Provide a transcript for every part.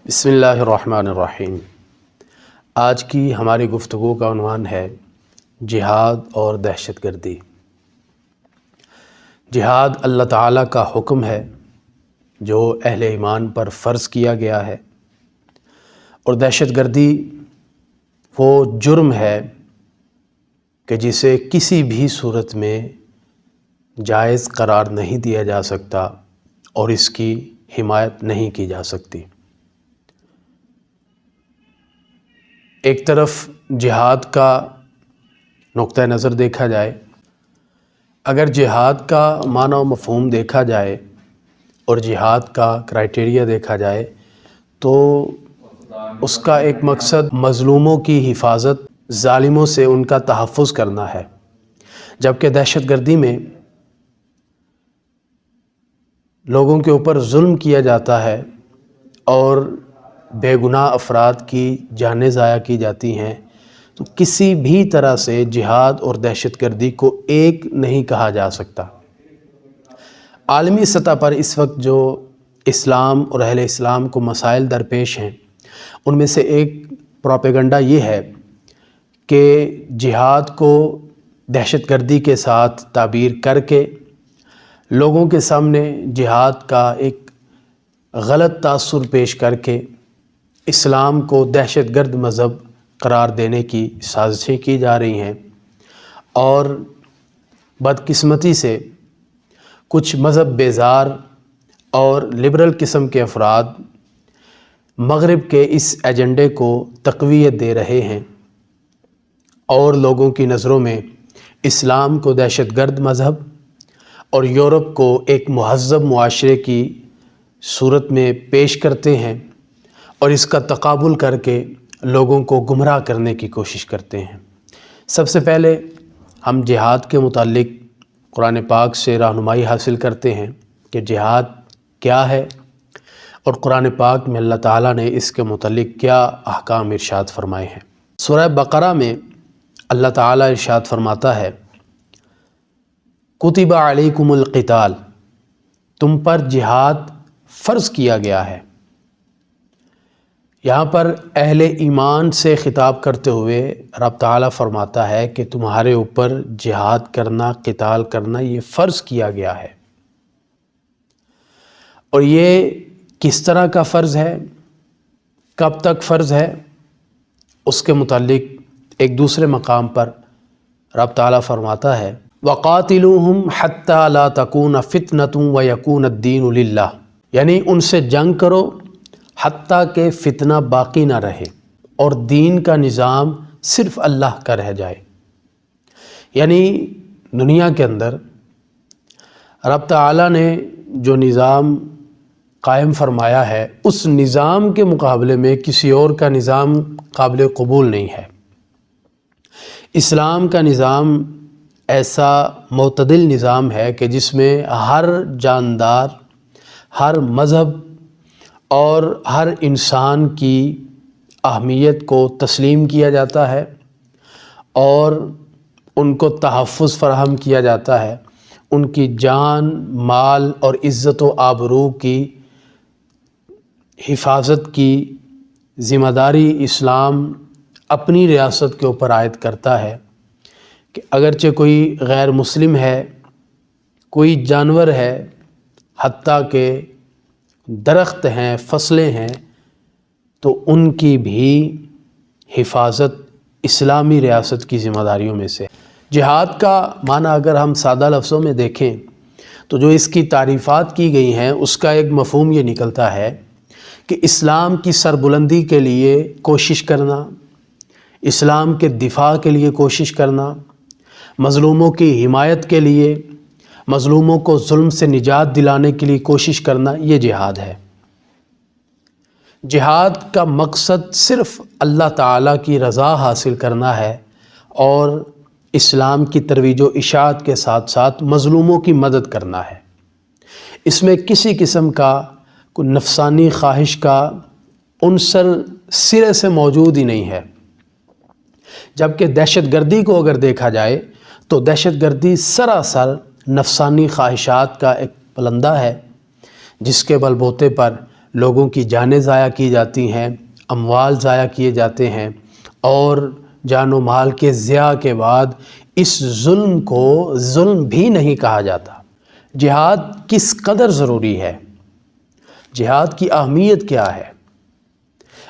بسم اللہ الرحمن الرحیم۔ آج کی ہماری گفتگو کا عنوان ہے جہاد اور دہشت گردی۔ جہاد اللہ تعالیٰ کا حکم ہے جو اہل ایمان پر فرض کیا گیا ہے، اور دہشت گردی وہ جرم ہے کہ جسے کسی بھی صورت میں جائز قرار نہیں دیا جا سکتا اور اس کی حمایت نہیں کی جا سکتی۔ ایک طرف جہاد کا نقطہ نظر دیکھا جائے، اگر جہاد کا معنی و مفہوم دیکھا جائے اور جہاد کا کرائٹیریا دیکھا جائے تو اس کا ایک مقصد مظلوموں کی حفاظت، ظالموں سے ان کا تحفظ کرنا ہے، جبکہ دہشت گردی میں لوگوں کے اوپر ظلم کیا جاتا ہے اور بے گناہ افراد کی جانیں ضائع کی جاتی ہیں۔ تو کسی بھی طرح سے جہاد اور دہشت گردی کو ایک نہیں کہا جا سکتا۔ عالمی سطح پر اس وقت جو اسلام اور اہل اسلام کو مسائل درپیش ہیں، ان میں سے ایک پروپیگنڈا یہ ہے کہ جہاد کو دہشت گردی کے ساتھ تعبیر کر کے لوگوں کے سامنے جہاد کا ایک غلط تاثر پیش کر کے اسلام کو دہشت گرد مذہب قرار دینے کی سازشیں کی جا رہی ہیں، اور بدقسمتی سے کچھ مذہب بیزار اور لبرل قسم کے افراد مغرب کے اس ایجنڈے کو تقویت دے رہے ہیں اور لوگوں کی نظروں میں اسلام کو دہشت گرد مذہب اور یورپ کو ایک مہذب معاشرے کی صورت میں پیش کرتے ہیں، اور اس کا تقابل کر کے لوگوں کو گمراہ کرنے کی کوشش کرتے ہیں۔ سب سے پہلے ہم جہاد کے متعلق قرآن پاک سے رہنمائی حاصل کرتے ہیں کہ جہاد کیا ہے اور قرآن پاک میں اللہ تعالیٰ نے اس کے متعلق کیا احکام ارشاد فرمائے ہیں۔ سورہ بقرہ میں اللہ تعالیٰ ارشاد فرماتا ہے، کتب علیکم القتال، تم پر جہاد فرض کیا گیا ہے۔ یہاں پر اہل ایمان سے خطاب کرتے ہوئے رب تعالیٰ فرماتا ہے کہ تمہارے اوپر جہاد کرنا، قتال کرنا یہ فرض کیا گیا ہے۔ اور یہ کس طرح کا فرض ہے، کب تک فرض ہے، اس کے متعلق ایک دوسرے مقام پر رب تعالیٰ فرماتا ہے، وَقَاتِلُوهُمْ حَتَّى لَا تَكُونَ فِتْنَةٌ وَيَكُونَ الدِّينُ لِلَّهِ، یعنی ان سے جنگ کرو حتیٰ کہ فتنہ باقی نہ رہے اور دین کا نظام صرف اللہ کا رہ جائے۔ یعنی دنیا کے اندر رب تعالیٰ نے جو نظام قائم فرمایا ہے، اس نظام کے مقابلے میں کسی اور کا نظام قابل قبول نہیں ہے۔ اسلام کا نظام ایسا معتدل نظام ہے کہ جس میں ہر جاندار، ہر مذہب اور ہر انسان کی اہمیت کو تسلیم کیا جاتا ہے اور ان کو تحفظ فراہم کیا جاتا ہے۔ ان کی جان، مال اور عزت و آبرو کی حفاظت کی ذمہ داری اسلام اپنی ریاست کے اوپر عائد کرتا ہے کہ اگرچہ کوئی غیر مسلم ہے، کوئی جانور ہے، حتیٰ کہ درخت ہیں، فصلیں ہیں، تو ان کی بھی حفاظت اسلامی ریاست کی ذمہ داریوں میں سے۔ جہاد کا معنی اگر ہم سادہ لفظوں میں دیکھیں تو جو اس کی تعریفات کی گئی ہیں، اس کا ایک مفہوم یہ نکلتا ہے کہ اسلام کی سربلندی کے لیے کوشش کرنا، اسلام کے دفاع کے لیے کوشش کرنا، مظلوموں کی حمایت کے لیے، مظلوموں کو ظلم سے نجات دلانے کے لیے کوشش کرنا، یہ جہاد ہے۔ جہاد کا مقصد صرف اللہ تعالیٰ کی رضا حاصل کرنا ہے اور اسلام کی ترویج و اشاعت کے ساتھ ساتھ مظلوموں کی مدد کرنا ہے۔ اس میں کسی قسم کا کوئی نفسانی خواہش کا عنصر سرے سے موجود ہی نہیں ہے۔ جبکہ دہشت گردی کو اگر دیکھا جائے تو دہشت گردی سراسر نفسانی خواہشات کا ایک پلندہ ہے، جس کے بل بوتے پر لوگوں کی جانیں ضائع کی جاتی ہیں، اموال ضائع کیے جاتے ہیں، اور جان و مال کے ضیاع کے بعد اس ظلم کو ظلم بھی نہیں کہا جاتا۔ جہاد کس قدر ضروری ہے، جہاد کی اہمیت کیا ہے؟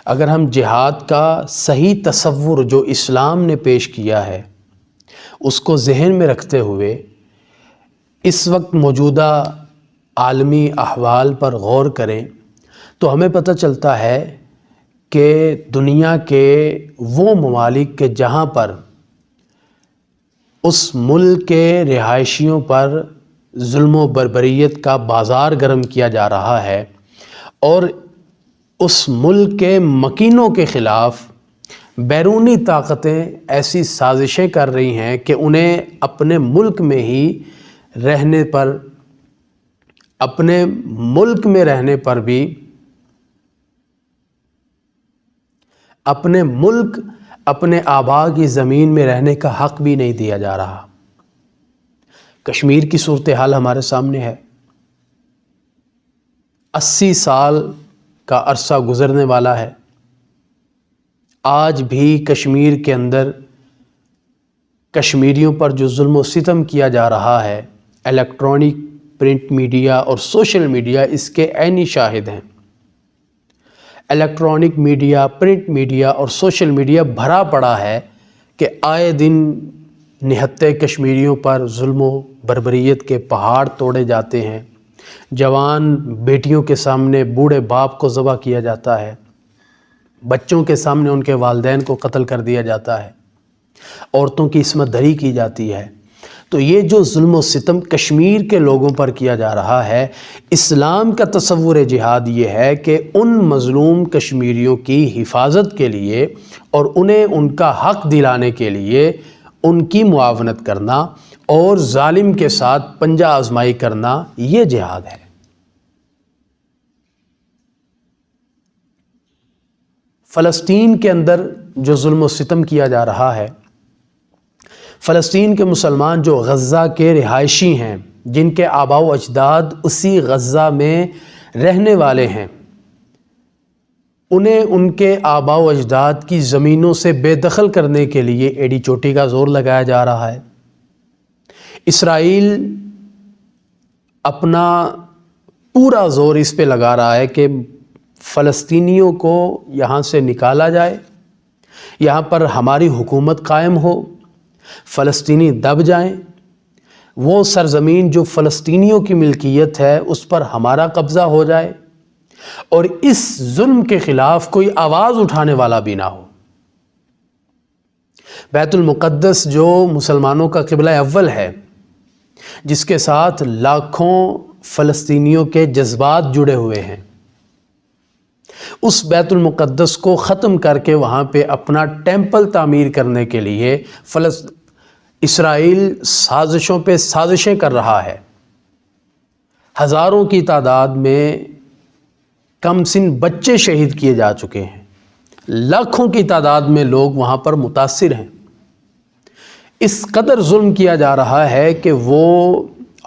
اگر ہم جہاد کا صحیح تصور جو اسلام نے پیش کیا ہے اس کو ذہن میں رکھتے ہوئے اس وقت موجودہ عالمی احوال پر غور کریں تو ہمیں پتہ چلتا ہے کہ دنیا کے وہ ممالک کے جہاں پر اس ملک کے رہائشیوں پر ظلم و بربریت کا بازار گرم کیا جا رہا ہے، اور اس ملک کے مکینوں کے خلاف بیرونی طاقتیں ایسی سازشیں کر رہی ہیں کہ انہیں اپنے ملک میں ہی رہنے پر، اپنے ملک میں رہنے پر بھی، اپنے ملک، اپنے آبا کی زمین میں رہنے کا حق بھی نہیں دیا جا رہا۔ کشمیر کی صورتحال ہمارے سامنے ہے۔ 80 سال کا عرصہ گزرنے والا ہے، آج بھی کشمیر کے اندر کشمیریوں پر جو ظلم و ستم کیا جا رہا ہے، الیکٹرانک، پرنٹ میڈیا اور سوشل میڈیا اس کے عینی شاہد ہیں۔ الیکٹرانک میڈیا، پرنٹ میڈیا اور سوشل میڈیا بھرا پڑا ہے کہ آئے دن نہتے کشمیریوں پر ظلم و بربریت کے پہاڑ توڑے جاتے ہیں، جوان بیٹیوں کے سامنے بوڑھے باپ کو ذبح کیا جاتا ہے، بچوں کے سامنے ان کے والدین کو قتل کر دیا جاتا ہے، عورتوں کی عصمت دری کی جاتی ہے۔ تو یہ جو ظلم و ستم کشمیر کے لوگوں پر کیا جا رہا ہے، اسلام کا تصور جہاد یہ ہے کہ ان مظلوم کشمیریوں کی حفاظت کے لیے اور انہیں ان کا حق دلانے کے لیے ان کی معاونت کرنا اور ظالم کے ساتھ پنجہ آزمائی کرنا، یہ جہاد ہے۔ فلسطین کے اندر جو ظلم و ستم کیا جا رہا ہے، فلسطین کے مسلمان جو غزہ کے رہائشی ہیں، جن کے آباء و اجداد اسی غزہ میں رہنے والے ہیں، انہیں ان کے آباء و اجداد کی زمینوں سے بے دخل کرنے کے لیے ایڑی چوٹی کا زور لگایا جا رہا ہے۔ اسرائیل اپنا پورا زور اس پہ لگا رہا ہے کہ فلسطینیوں کو یہاں سے نکالا جائے، یہاں پر ہماری حکومت قائم ہو، فلسطینی دب جائیں، وہ سرزمین جو فلسطینیوں کی ملکیت ہے اس پر ہمارا قبضہ ہو جائے، اور اس ظلم کے خلاف کوئی آواز اٹھانے والا بھی نہ ہو۔ بیت المقدس جو مسلمانوں کا قبلہ اول ہے، جس کے ساتھ لاکھوں فلسطینیوں کے جذبات جڑے ہوئے ہیں، اس بیت المقدس کو ختم کر کے وہاں پہ اپنا ٹیمپل تعمیر کرنے کے لیے اسرائیل سازشوں پہ سازشیں کر رہا ہے۔ ہزاروں کی تعداد میں کم سن بچے شہید کیے جا چکے ہیں، لاکھوں کی تعداد میں لوگ وہاں پر متاثر ہیں۔ اس قدر ظلم کیا جا رہا ہے کہ وہ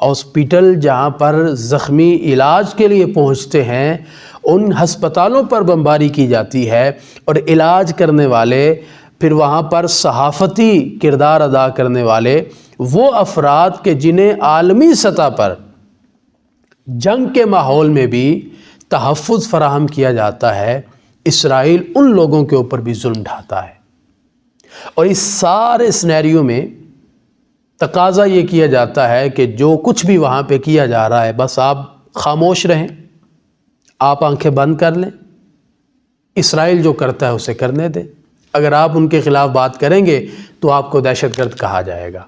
ہاسپٹل جہاں پر زخمی علاج کے لیے پہنچتے ہیں، ان ہسپتالوں پر بمباری کی جاتی ہے، اور علاج کرنے والے، پھر وہاں پر صحافتی کردار ادا کرنے والے وہ افراد کہ جنہیں عالمی سطح پر جنگ کے ماحول میں بھی تحفظ فراہم کیا جاتا ہے، اسرائیل ان لوگوں کے اوپر بھی ظلم ڈھاتا ہے۔ اور اس سارے سینیریو میں تقاضا یہ کیا جاتا ہے کہ جو کچھ بھی وہاں پہ کیا جا رہا ہے بس آپ خاموش رہیں، آپ آنکھیں بند کر لیں، اسرائیل جو کرتا ہے اسے کرنے دیں۔ اگر آپ ان کے خلاف بات کریں گے تو آپ کو دہشت گرد کہا جائے گا،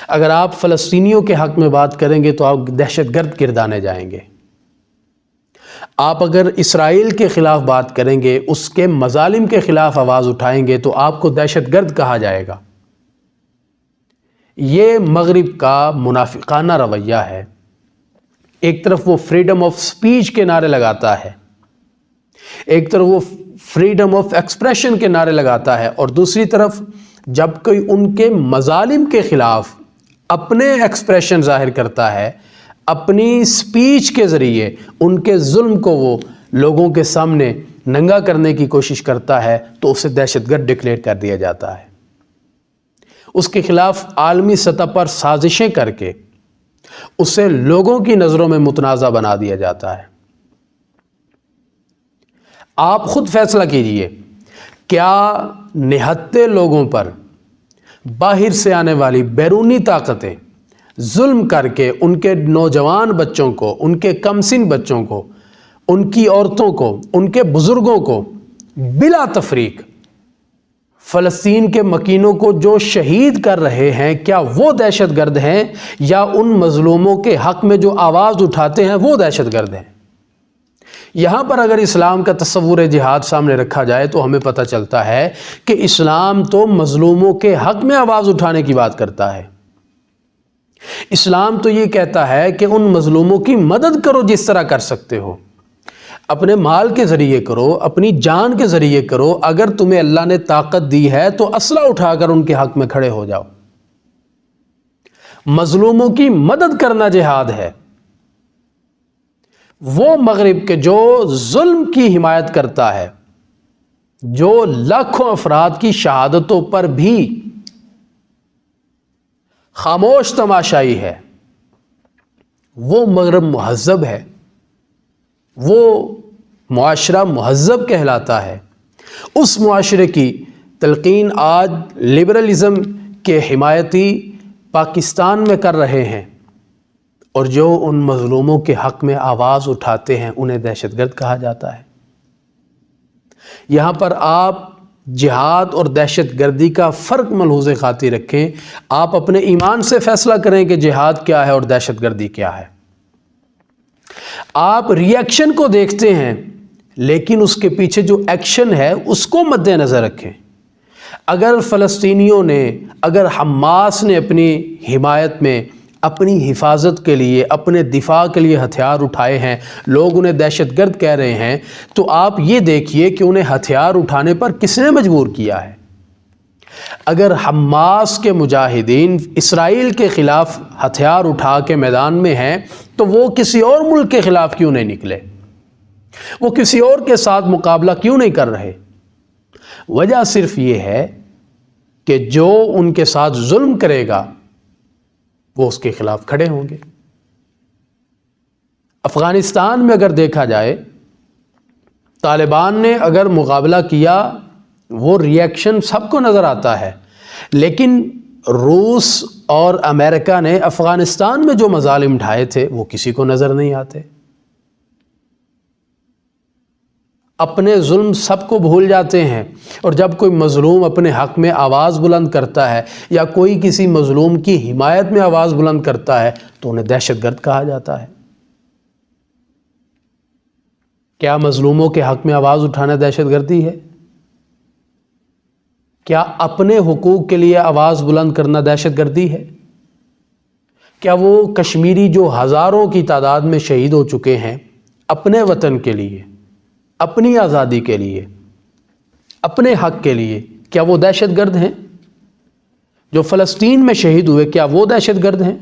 اگر آپ فلسطینیوں کے حق میں بات کریں گے تو آپ دہشت گرد گردانے جائیں گے، آپ اگر اسرائیل کے خلاف بات کریں گے، اس کے مظالم کے خلاف آواز اٹھائیں گے تو آپ کو دہشت گرد کہا جائے گا۔ یہ مغرب کا منافقانہ رویہ ہے۔ ایک طرف وہ فریڈم آف سپیچ کے نعرے لگاتا ہے، ایک طرف وہ فریڈم آف ایکسپریشن کے نعرے لگاتا ہے، اور دوسری طرف جب کوئی ان کے مظالم کے خلاف اپنے ایکسپریشن ظاہر کرتا ہے، اپنی سپیچ کے ذریعے ان کے ظلم کو وہ لوگوں کے سامنے ننگا کرنے کی کوشش کرتا ہے تو اسے دہشت گرد ڈکلیئر کر دیا جاتا ہے۔ اس کے خلاف عالمی سطح پر سازشیں کر کے اسے لوگوں کی نظروں میں متنازع بنا دیا جاتا ہے۔ آپ خود فیصلہ کیجئے، کیا نہتے لوگوں پر باہر سے آنے والی بیرونی طاقتیں ظلم کر کے ان کے نوجوان بچوں کو، ان کے کم سن بچوں کو، ان کی عورتوں کو، ان کے بزرگوں کو بلا تفریق فلسطین کے مکینوں کو جو شہید کر رہے ہیں، کیا وہ دہشت گرد ہیں یا ان مظلوموں کے حق میں جو آواز اٹھاتے ہیں وہ دہشت گرد ہیں؟ یہاں پر اگر اسلام کا تصور جہاد سامنے رکھا جائے تو ہمیں پتہ چلتا ہے کہ اسلام تو مظلوموں کے حق میں آواز اٹھانے کی بات کرتا ہے۔ اسلام تو یہ کہتا ہے کہ ان مظلوموں کی مدد کرو جس طرح کر سکتے ہو، اپنے مال کے ذریعے کرو، اپنی جان کے ذریعے کرو، اگر تمہیں اللہ نے طاقت دی ہے تو اسلحہ اٹھا کر ان کے حق میں کھڑے ہو جاؤ۔ مظلوموں کی مدد کرنا جہاد ہے۔ وہ مغرب کے جو ظلم کی حمایت کرتا ہے، جو لاکھوں افراد کی شہادتوں پر بھی خاموش تماشائی ہے، وہ مغرب مہذب ہے، وہ معاشرہ مہذب کہلاتا ہے۔ اس معاشرے کی تلقین آج لبرلزم کے حمایتی پاکستان میں کر رہے ہیں، اور جو ان مظلوموں کے حق میں آواز اٹھاتے ہیں انہیں دہشت گرد کہا جاتا ہے۔ یہاں پر آپ جہاد اور دہشت گردی کا فرق ملحوظ خاطر رکھیں۔ آپ اپنے ایمان سے فیصلہ کریں کہ جہاد کیا ہے اور دہشت گردی کیا ہے۔ آپ ری ایکشن کو دیکھتے ہیں لیکن اس کے پیچھے جو ایکشن ہے اس کو مد نظر رکھیں۔ اگر فلسطینیوں نے، اگر حماس نے اپنی حمایت میں، اپنی حفاظت کے لیے، اپنے دفاع کے لیے ہتھیار اٹھائے ہیں، لوگ انہیں دہشت گرد کہہ رہے ہیں، تو آپ یہ دیکھیے کہ انہیں ہتھیار اٹھانے پر کس نے مجبور کیا ہے۔ اگر حماس کے مجاہدین اسرائیل کے خلاف ہتھیار اٹھا کے میدان میں ہیں تو وہ کسی اور ملک کے خلاف کیوں نہیں نکلے؟ وہ کسی اور کے ساتھ مقابلہ کیوں نہیں کر رہے؟ وجہ صرف یہ ہے کہ جو ان کے ساتھ ظلم کرے گا وہ اس کے خلاف کھڑے ہوں گے۔ افغانستان میں اگر دیکھا جائے، طالبان نے اگر مقابلہ کیا، وہ ری ایکشن سب کو نظر آتا ہے، لیکن روس اور امریکہ نے افغانستان میں جو مظالم ڈھائے تھے وہ کسی کو نظر نہیں آتے۔ اپنے ظلم سب کو بھول جاتے ہیں، اور جب کوئی مظلوم اپنے حق میں آواز بلند کرتا ہے یا کوئی کسی مظلوم کی حمایت میں آواز بلند کرتا ہے تو انہیں دہشت گرد کہا جاتا ہے۔ کیا مظلوموں کے حق میں آواز اٹھانا دہشت گردی ہے؟ کیا اپنے حقوق کے لیے آواز بلند کرنا دہشت گردی ہے؟ کیا وہ کشمیری جو ہزاروں کی تعداد میں شہید ہو چکے ہیں اپنے وطن کے لیے، اپنی آزادی کے لیے، اپنے حق کے لیے، کیا وہ دہشت گرد ہیں؟ جو فلسطین میں شہید ہوئے کیا وہ دہشت گرد ہیں؟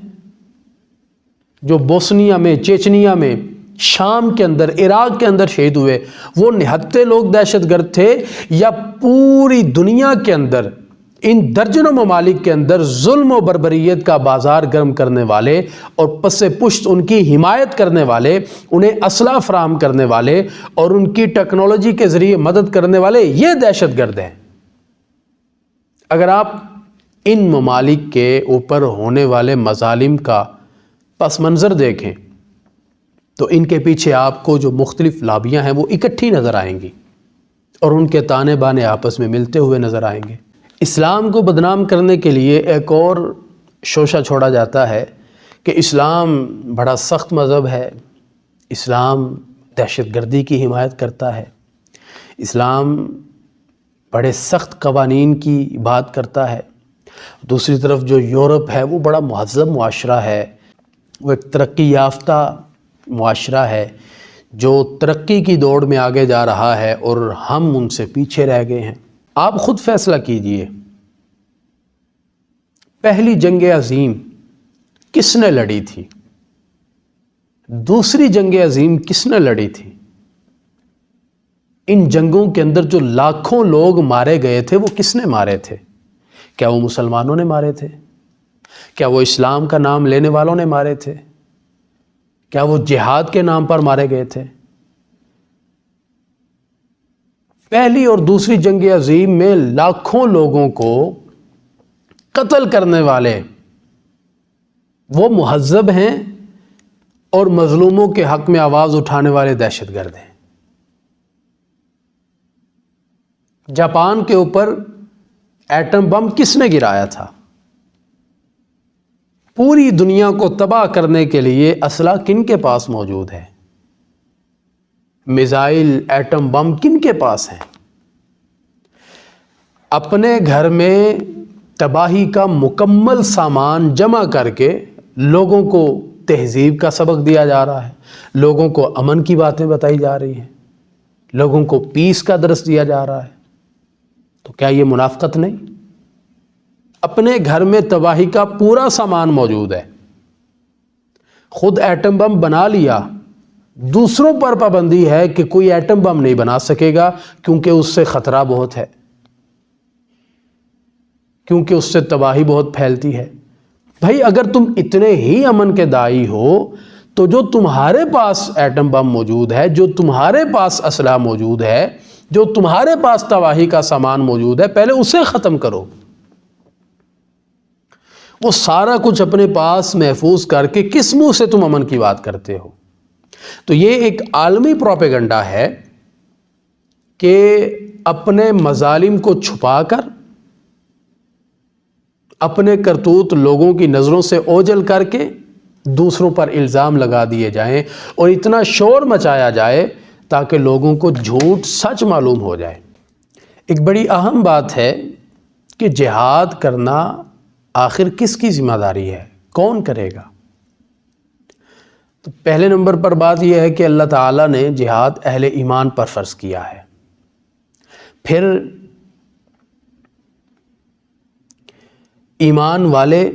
جو بوسنیا میں، چیچنیا میں، شام کے اندر، عراق کے اندر شہید ہوئے، وہ نہتے لوگ دہشت گرد تھے، یا پوری دنیا کے اندر ان درجنوں ممالک کے اندر ظلم و بربریت کا بازار گرم کرنے والے اور پس پشت ان کی حمایت کرنے والے، انہیں اسلحہ فراہم کرنے والے اور ان کی ٹیکنالوجی کے ذریعے مدد کرنے والے، یہ دہشت گرد ہیں؟ اگر آپ ان ممالک کے اوپر ہونے والے مظالم کا پس منظر دیکھیں تو ان کے پیچھے آپ کو جو مختلف لابیاں ہیں وہ اکٹھی نظر آئیں گی اور ان کے تانے بانے آپس میں ملتے ہوئے نظر آئیں گے۔ اسلام کو بدنام کرنے کے لیے ایک اور شوشہ چھوڑا جاتا ہے کہ اسلام بڑا سخت مذہب ہے، اسلام دہشت گردی کی حمایت کرتا ہے، اسلام بڑے سخت قوانین کی بات کرتا ہے۔ دوسری طرف جو یورپ ہے وہ بڑا مہذب معاشرہ ہے، وہ ایک ترقی یافتہ معاشرہ ہے جو ترقی کی دوڑ میں آگے جا رہا ہے اور ہم ان سے پیچھے رہ گئے ہیں۔ آپ خود فیصلہ کیجئے، پہلی جنگ عظیم کس نے لڑی تھی؟ دوسری جنگ عظیم کس نے لڑی تھی؟ ان جنگوں کے اندر جو لاکھوں لوگ مارے گئے تھے وہ کس نے مارے تھے؟ کیا وہ مسلمانوں نے مارے تھے؟ کیا وہ اسلام کا نام لینے والوں نے مارے تھے؟ کیا وہ جہاد کے نام پر مارے گئے تھے؟ پہلی اور دوسری جنگ عظیم میں لاکھوں لوگوں کو قتل کرنے والے وہ مہذب ہیں اور مظلوموں کے حق میں آواز اٹھانے والے دہشت گرد ہیں۔ جاپان کے اوپر ایٹم بم کس نے گرایا تھا؟ پوری دنیا کو تباہ کرنے کے لیے اسلحہ کن کے پاس موجود ہے؟ میزائل، ایٹم بم کن کے پاس ہیں؟ اپنے گھر میں تباہی کا مکمل سامان جمع کر کے لوگوں کو تہذیب کا سبق دیا جا رہا ہے، لوگوں کو امن کی باتیں بتائی جا رہی ہیں، لوگوں کو پیس کا درس دیا جا رہا ہے، تو کیا یہ منافقت نہیں؟ اپنے گھر میں تباہی کا پورا سامان موجود ہے، خود ایٹم بم بنا لیا، دوسروں پر پابندی ہے کہ کوئی ایٹم بم نہیں بنا سکے گا کیونکہ اس سے خطرہ بہت ہے، کیونکہ اس سے تباہی بہت پھیلتی ہے۔ بھائی اگر تم اتنے ہی امن کے داعی ہو تو جو تمہارے پاس ایٹم بم موجود ہے، جو تمہارے پاس اسلحہ موجود ہے، جو تمہارے پاس تباہی کا سامان موجود ہے، پہلے اسے ختم کرو۔ وہ سارا کچھ اپنے پاس محفوظ کر کے کس منہ سے تم امن کی بات کرتے ہو؟ تو یہ ایک عالمی پروپیگنڈا ہے کہ اپنے مظالم کو چھپا کر، اپنے کرتوت لوگوں کی نظروں سے اوجھل کر کے دوسروں پر الزام لگا دیے جائیں اور اتنا شور مچایا جائے تاکہ لوگوں کو جھوٹ سچ معلوم ہو جائے۔ ایک بڑی اہم بات ہے کہ جہاد کرنا آخر کس کی ذمہ داری ہے؟ کون کرے گا؟ تو پہلے نمبر پر بات یہ ہے کہ اللہ تعالیٰ نے جہاد اہل ایمان پر فرض کیا ہے۔ پھر ایمان والے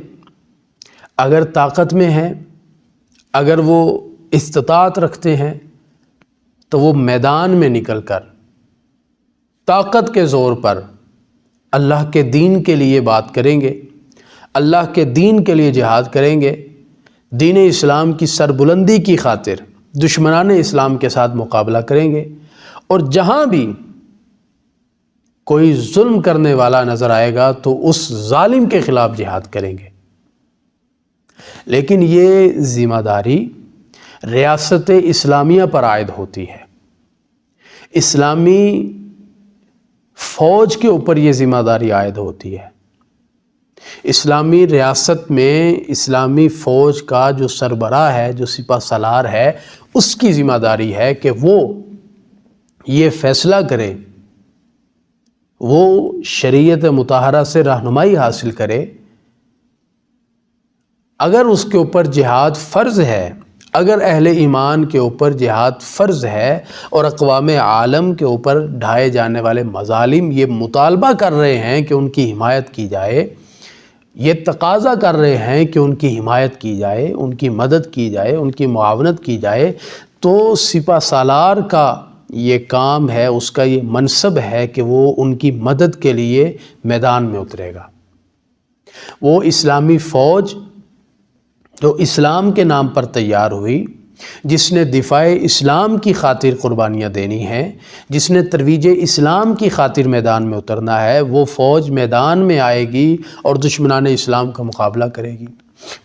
اگر طاقت میں ہیں، اگر وہ استطاعت رکھتے ہیں تو وہ میدان میں نکل کر طاقت کے زور پر اللہ کے دین کے لیے بات کریں گے، اللہ کے دین کے لیے جہاد کریں گے، دین اسلام کی سربلندی کی خاطر دشمنان اسلام کے ساتھ مقابلہ کریں گے، اور جہاں بھی کوئی ظلم کرنے والا نظر آئے گا تو اس ظالم کے خلاف جہاد کریں گے۔ لیکن یہ ذمہ داری ریاست اسلامیہ پر عائد ہوتی ہے، اسلامی فوج کے اوپر یہ ذمہ داری عائد ہوتی ہے۔ اسلامی ریاست میں اسلامی فوج کا جو سربراہ ہے، جو سپہ سالار ہے، اس کی ذمہ داری ہے کہ وہ یہ فیصلہ کرے، وہ شریعت مطہرہ سے رہنمائی حاصل کرے۔ اگر اس کے اوپر جہاد فرض ہے، اگر اہل ایمان کے اوپر جہاد فرض ہے اور اقوام عالم کے اوپر ڈھائے جانے والے مظالم یہ مطالبہ کر رہے ہیں کہ ان کی حمایت کی جائے، یہ تقاضا کر رہے ہیں کہ ان کی حمایت کی جائے، ان کی مدد کی جائے، ان کی معاونت کی جائے، تو سپہ سالار کا یہ کام ہے، اس کا یہ منصب ہے کہ وہ ان کی مدد کے لیے میدان میں اترے گا۔ وہ اسلامی فوج جو اسلام کے نام پر تیار ہوئی، جس نے دفاع اسلام کی خاطر قربانیاں دینی ہیں، جس نے ترویج اسلام کی خاطر میدان میں اترنا ہے، وہ فوج میدان میں آئے گی اور دشمنان اسلام کا مقابلہ کرے گی،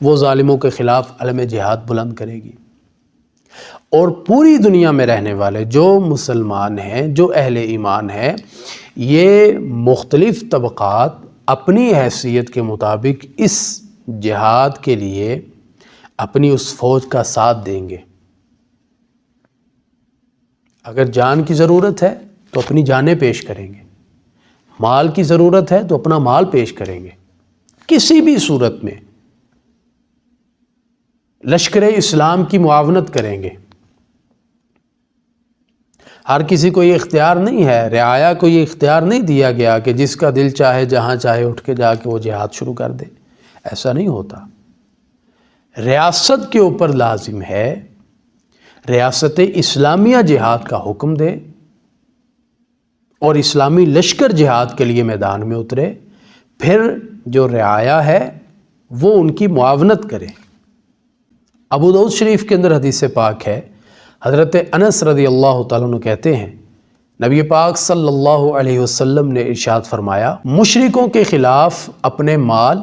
وہ ظالموں کے خلاف علم جہاد بلند کرے گی۔ اور پوری دنیا میں رہنے والے جو مسلمان ہیں، جو اہل ایمان ہیں، یہ مختلف طبقات اپنی حیثیت کے مطابق اس جہاد کے لیے اپنی اس فوج کا ساتھ دیں گے۔ اگر جان کی ضرورت ہے تو اپنی جانیں پیش کریں گے، مال کی ضرورت ہے تو اپنا مال پیش کریں گے، کسی بھی صورت میں لشکر اسلام کی معاونت کریں گے۔ ہر کسی کو یہ اختیار نہیں ہے، رعایا کو یہ اختیار نہیں دیا گیا کہ جس کا دل چاہے جہاں چاہے اٹھ کے جا کے وہ جہاد شروع کر دے، ایسا نہیں ہوتا۔ ریاست کے اوپر لازم ہے ریاست اسلامیہ جہاد کا حکم دے اور اسلامی لشکر جہاد کے لیے میدان میں اترے، پھر جو رعایا ہے وہ ان کی معاونت کرے۔ ابو داؤد شریف کے اندر حدیث پاک ہے، حضرت انس رضی اللہ تعالیٰ عنہ کہتے ہیں نبی پاک صلی اللہ علیہ وسلم نے ارشاد فرمایا، مشرکوں کے خلاف اپنے مال،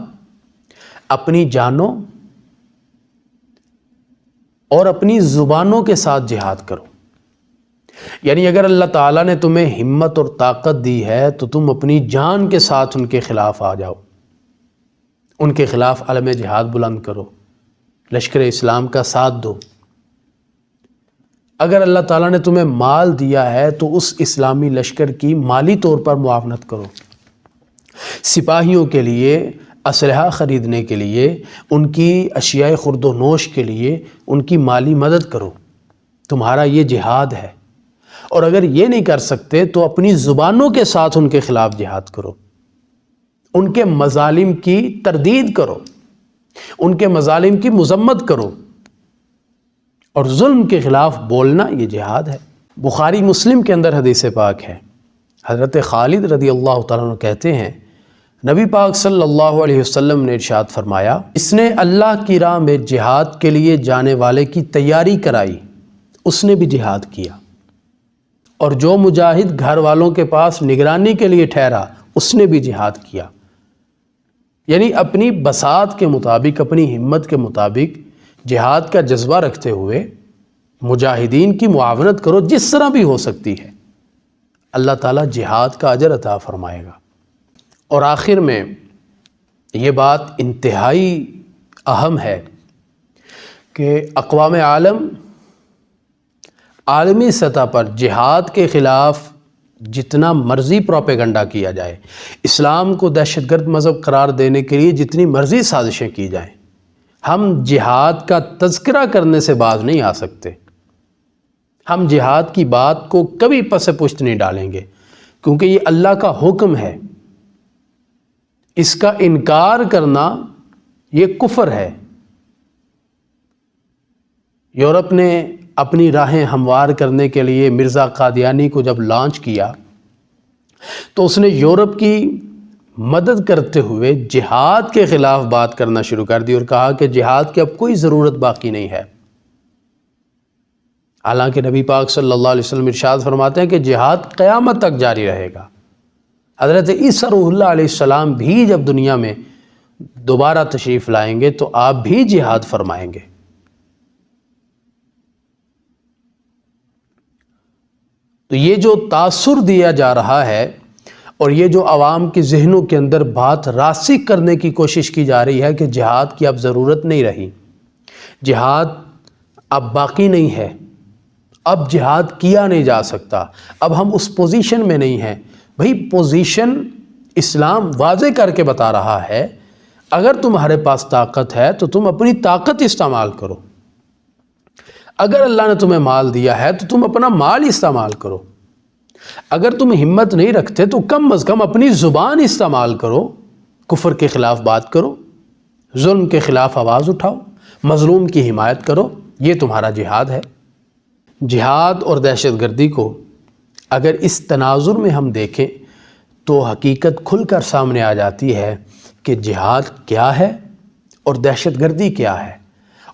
اپنی جانوں اور اپنی زبانوں کے ساتھ جہاد کرو۔ یعنی اگر اللہ تعالیٰ نے تمہیں ہمت اور طاقت دی ہے تو تم اپنی جان کے ساتھ ان کے خلاف آ جاؤ، ان کے خلاف علم جہاد بلند کرو، لشکر اسلام کا ساتھ دو۔ اگر اللہ تعالیٰ نے تمہیں مال دیا ہے تو اس اسلامی لشکر کی مالی طور پر معاونت کرو، سپاہیوں کے لیے اسلحہ خریدنے کے لیے، ان کی اشیاء خورد و نوش کے لیے ان کی مالی مدد کرو، تمہارا یہ جہاد ہے۔ اور اگر یہ نہیں کر سکتے تو اپنی زبانوں کے ساتھ ان کے خلاف جہاد کرو، ان کے مظالم کی تردید کرو، ان کے مظالم کی مذمت کرو، اور ظلم کے خلاف بولنا یہ جہاد ہے۔ بخاری مسلم کے اندر حدیث پاک ہے، حضرت خالد رضی اللہ تعالیٰ عنہ کہتے ہیں نبی پاک صلی اللہ علیہ وسلم نے ارشاد فرمایا، اس نے اللہ کی راہ میں جہاد کے لیے جانے والے کی تیاری کرائی، اس نے بھی جہاد کیا، اور جو مجاہد گھر والوں کے پاس نگرانی کے لیے ٹھہرا، اس نے بھی جہاد کیا۔ یعنی اپنی بساط کے مطابق، اپنی ہمت کے مطابق جہاد کا جذبہ رکھتے ہوئے مجاہدین کی معاونت کرو جس طرح بھی ہو سکتی ہے، اللہ تعالیٰ جہاد کا اجر عطا فرمائے گا۔ اور آخر میں یہ بات انتہائی اہم ہے کہ اقوام عالم عالمی سطح پر جہاد کے خلاف جتنا مرضی پروپیگنڈا کیا جائے، اسلام کو دہشت گرد مذہب قرار دینے کے لیے جتنی مرضی سازشیں کی جائیں، ہم جہاد کا تذکرہ کرنے سے باز نہیں آ سکتے۔ ہم جہاد کی بات کو کبھی پس پشت نہیں ڈالیں گے، کیونکہ یہ اللہ کا حکم ہے، اس کا انکار کرنا یہ کفر ہے۔ یورپ نے اپنی راہیں ہموار کرنے کے لیے مرزا قادیانی کو جب لانچ کیا تو اس نے یورپ کی مدد کرتے ہوئے جہاد کے خلاف بات کرنا شروع کر دی اور کہا کہ جہاد کی اب کوئی ضرورت باقی نہیں ہے۔ حالانکہ نبی پاک صلی اللہ علیہ وسلم ارشاد فرماتے ہیں کہ جہاد قیامت تک جاری رہے گا۔ حضرت عیسیٰ روح اللہ علیہ السلام بھی جب دنیا میں دوبارہ تشریف لائیں گے تو آپ بھی جہاد فرمائیں گے۔ تو یہ جو تاثر دیا جا رہا ہے اور یہ جو عوام کے ذہنوں کے اندر بات راسخ کرنے کی کوشش کی جا رہی ہے کہ جہاد کی اب ضرورت نہیں رہی، جہاد اب باقی نہیں ہے، اب جہاد کیا نہیں جا سکتا، اب ہم اس پوزیشن میں نہیں ہیں۔ بھئی پوزیشن اسلام واضح کر کے بتا رہا ہے، اگر تمہارے پاس طاقت ہے تو تم اپنی طاقت استعمال کرو، اگر اللہ نے تمہیں مال دیا ہے تو تم اپنا مال استعمال کرو، اگر تم ہمت نہیں رکھتے تو کم از کم اپنی زبان استعمال کرو، کفر کے خلاف بات کرو، ظلم کے خلاف آواز اٹھاؤ، مظلوم کی حمایت کرو، یہ تمہارا جہاد ہے۔ جہاد اور دہشت گردی کو اگر اس تناظر میں ہم دیکھیں تو حقیقت کھل کر سامنے آ جاتی ہے کہ جہاد کیا ہے اور دہشت گردی کیا ہے،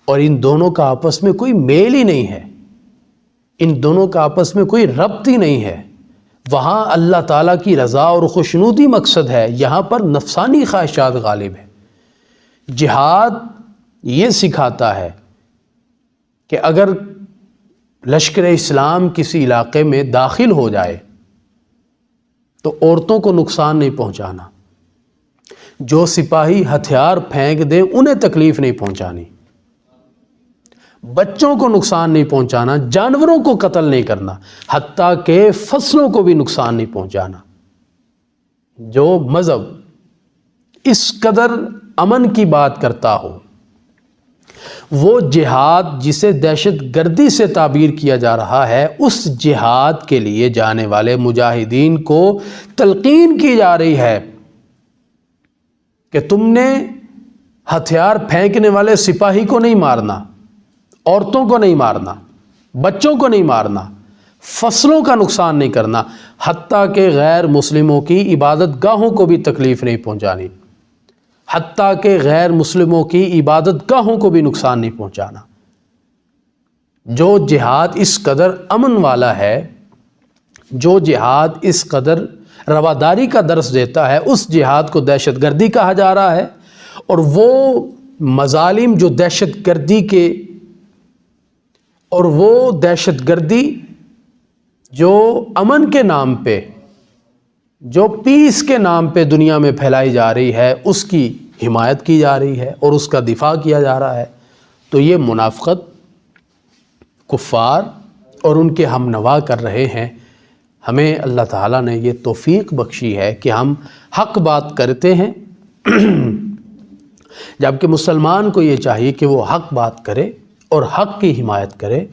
اور ان دونوں کا آپس میں کوئی میل ہی نہیں ہے، ان دونوں کا آپس میں کوئی ربط ہی نہیں ہے۔ وہاں اللہ تعالیٰ کی رضا اور خوشنودی مقصد ہے، یہاں پر نفسانی خواہشات غالب ہے۔ جہاد یہ سکھاتا ہے کہ اگر لشکر اسلام کسی علاقے میں داخل ہو جائے تو عورتوں کو نقصان نہیں پہنچانا، جو سپاہی ہتھیار پھینک دیں انہیں تکلیف نہیں پہنچانی، بچوں کو نقصان نہیں پہنچانا، جانوروں کو قتل نہیں کرنا، حتیٰ کہ فصلوں کو بھی نقصان نہیں پہنچانا۔ جو مذہب اس قدر امن کی بات کرتا ہو، وہ جہاد جسے دہشت گردی سے تعبیر کیا جا رہا ہے، اس جہاد کے لیے جانے والے مجاہدین کو تلقین کی جا رہی ہے کہ تم نے ہتھیار پھینکنے والے سپاہی کو نہیں مارنا، عورتوں کو نہیں مارنا، بچوں کو نہیں مارنا، فصلوں کا نقصان نہیں کرنا، حتیٰ کہ غیر مسلموں کی عبادت گاہوں کو بھی تکلیف نہیں پہنچانی، حتیٰ کہ غیر مسلموں کی عبادت گاہوں کو بھی نقصان نہیں پہنچانا۔ جو جہاد اس قدر امن والا ہے، جو جہاد اس قدر رواداری کا درس دیتا ہے، اس جہاد کو دہشت گردی کہا جا رہا ہے، اور وہ مظالم جو دہشت گردی کے اور وہ دہشت گردی جو امن کے نام پہ، جو پیس کے نام پہ دنیا میں پھیلائی جا رہی ہے، اس کی حمایت کی جا رہی ہے اور اس کا دفاع کیا جا رہا ہے، تو یہ منافقت کفار اور ان کے ہم نوا کر رہے ہیں۔ ہمیں اللہ تعالیٰ نے یہ توفیق بخشی ہے کہ ہم حق بات کرتے ہیں، جبکہ مسلمان کو یہ چاہیے کہ وہ حق بات کرے اور حق کی حمایت کرے،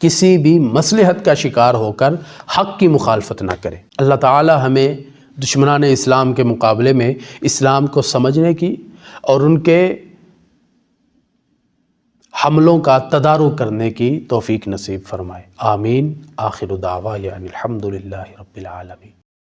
کسی بھی مصلحت کا شکار ہو کر حق کی مخالفت نہ کرے۔ اللہ تعالیٰ ہمیں دشمنان اسلام کے مقابلے میں اسلام کو سمجھنے کی اور ان کے حملوں کا تدارک کرنے کی توفیق نصیب فرمائے۔ آمین۔ آخر دعوانا الحمدللہ رب العالمین۔